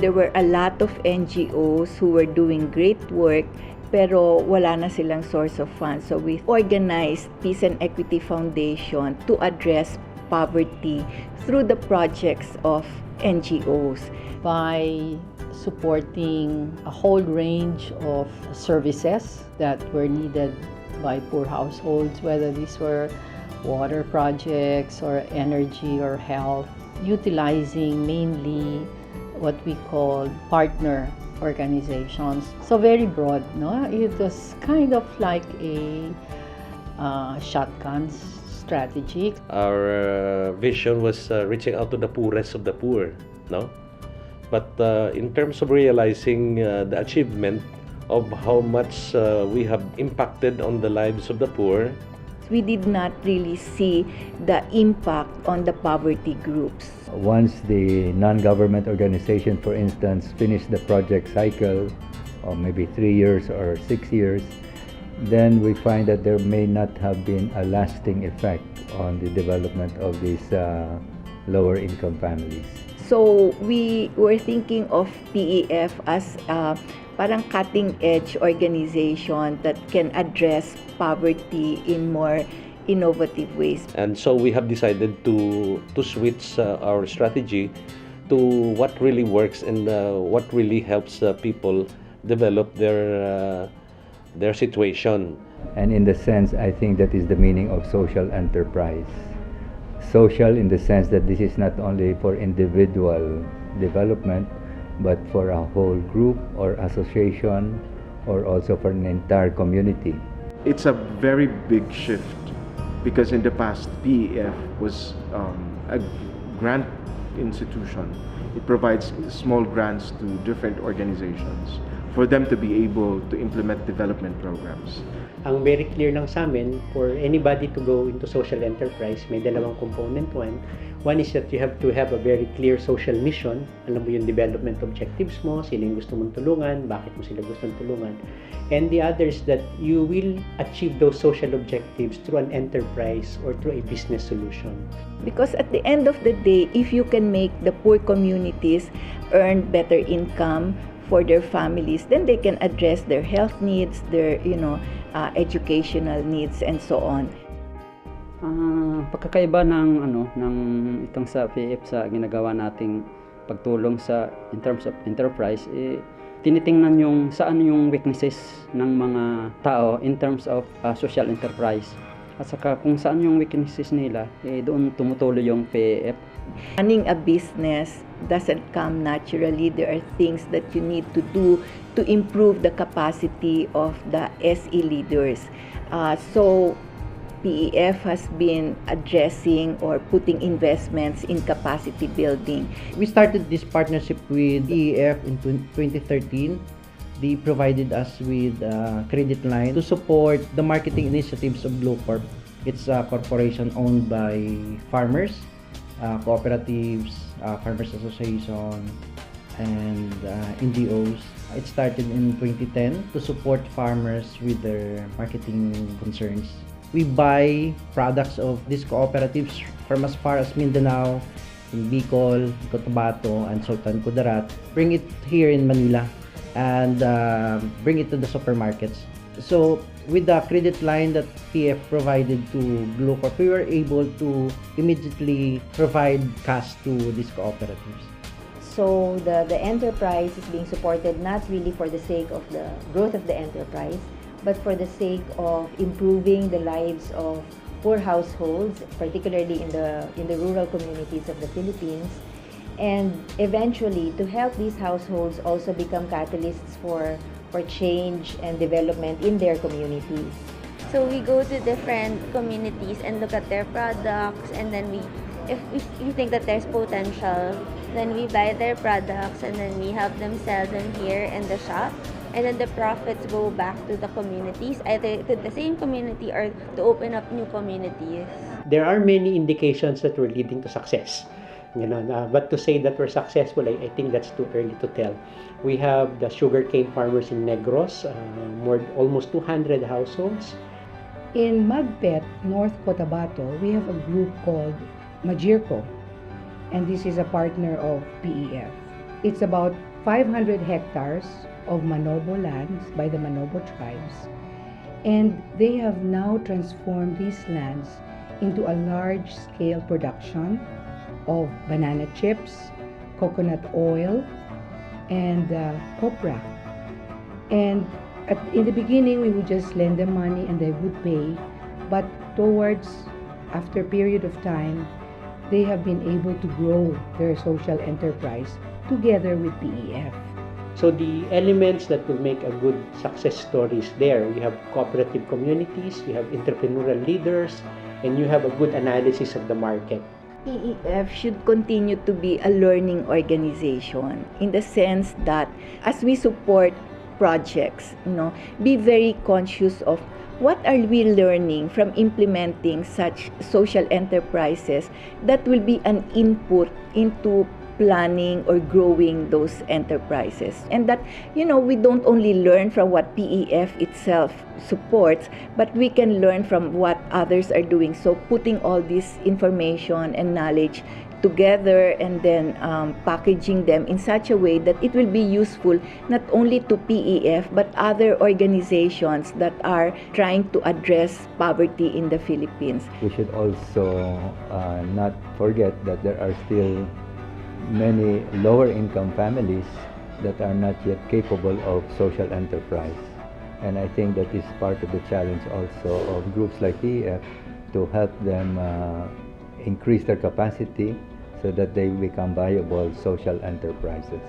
There were a lot of NGOs who were doing great work, pero wala na silang source of funds. So we organized Peace and Equity Foundation to address poverty through the projects of NGOs. By supporting a whole range of services that were needed by poor households, whether these were water projects or energy or health, utilizing mainly what we call partner organizations. So very broad, no? It was kind of like a shotgun strategy. Our vision was reaching out to the poorest of the poor, no? But in terms of realizing the achievement of how much we have impacted on the lives of the poor, We did not really see the impact on the poverty groups. Once the non-government organization, for instance, finish the project cycle, or maybe 3 years or 6 years, then we find that there may not have been a lasting effect on the development of these lower income families. So we were thinking of PEF as parang cutting-edge organization that can address poverty in more innovative ways. and so we have decided to switch our strategy to what really works and what really helps people develop their situation. And in the sense, I think that is the meaning of social enterprise. Social in the sense that this is not only for individual development, but for a whole group or association, or also for an entire community. It's a very big shift because in the past, PEF was a grant institution. It provides small grants to different organizations for them to be able to implement development programs. Ang very clear lang sa amin, for anybody to go into social enterprise, may dalawang component. One is that you have to have a very clear social mission. Alam mo yung development objectives mo, sino yung gusto mong tulungan, bakit mo sila gustong tulungan. And the other is that you will achieve those social objectives through an enterprise or through a business solution. Because at the end of the day, if you can make the poor communities earn better income for their families, then they can address their health needs, their educational needs, and so on. Pagkakaiba ng itong sa PEF sa ginagawa nating pagtulong sa in terms of enterprise, tinitingnan yung saan yung weaknesses ng mga tao in terms of social enterprise. At saka kung saan yung weaknesses nila, doon tumutuloy yung PEF. Running a business doesn't come naturally. There are things that you need to do to improve the capacity of the SE leaders. So PEF has been addressing or putting investments in capacity building. We started this partnership with PEF in 2013. They provided us with a credit line to support the marketing initiatives of GloCorp. It's a corporation owned by farmers, cooperatives, farmers association, and NGOs. It started in 2010 to support farmers with their marketing concerns. We buy products of these cooperatives from as far as Mindanao, in Bicol, Cotabato, and Sultan Kudarat. Bring it here in Manila and bring it to the supermarkets. So with the credit line that PEF provided to GloCorp, we were able to immediately provide cash to these cooperatives. So the enterprise is being supported not really for the sake of the growth of the enterprise, but for the sake of improving the lives of poor households, particularly in the rural communities of the Philippines, and eventually to help these households also become catalysts for change and development in their communities. So we go to different communities and look at their products, and then if we think that there's potential, then we buy their products and then we help them sell them here in the shop. And then the profits go back to the communities, either to the same community or to open up new communities. There are many indications that we're leading to success. But to say that we're successful, I think that's too early to tell. We have the sugarcane farmers in Negros, almost 200 households. In Magpet, North Cotabato, we have a group called Majirco, and this is a partner of PEF. It's about 500 hectares of Manobo lands by the Manobo tribes, and they have now transformed these lands into a large-scale production of banana chips, coconut oil, and copra. And in the beginning, we would just lend them money and they would pay, but after a period of time, they have been able to grow their social enterprise together with PEF. So the elements that will make a good success story is there. You have cooperative communities, you have entrepreneurial leaders, and you have a good analysis of the market. PEF should continue to be a learning organization in the sense that as we support projects, be very conscious of what are we learning from implementing such social enterprises that will be an input into planning or growing those enterprises. And that, we don't only learn from what PEF itself supports, but we can learn from what others are doing. So putting all this information and knowledge together and then packaging them in such a way that it will be useful not only to PEF but other organizations that are trying to address poverty in the Philippines. We should also not forget that there are still many lower income families that are not yet capable of social enterprise. And I think that is part of the challenge also of groups like PEF to help them increase their capacity so that they become viable social enterprises.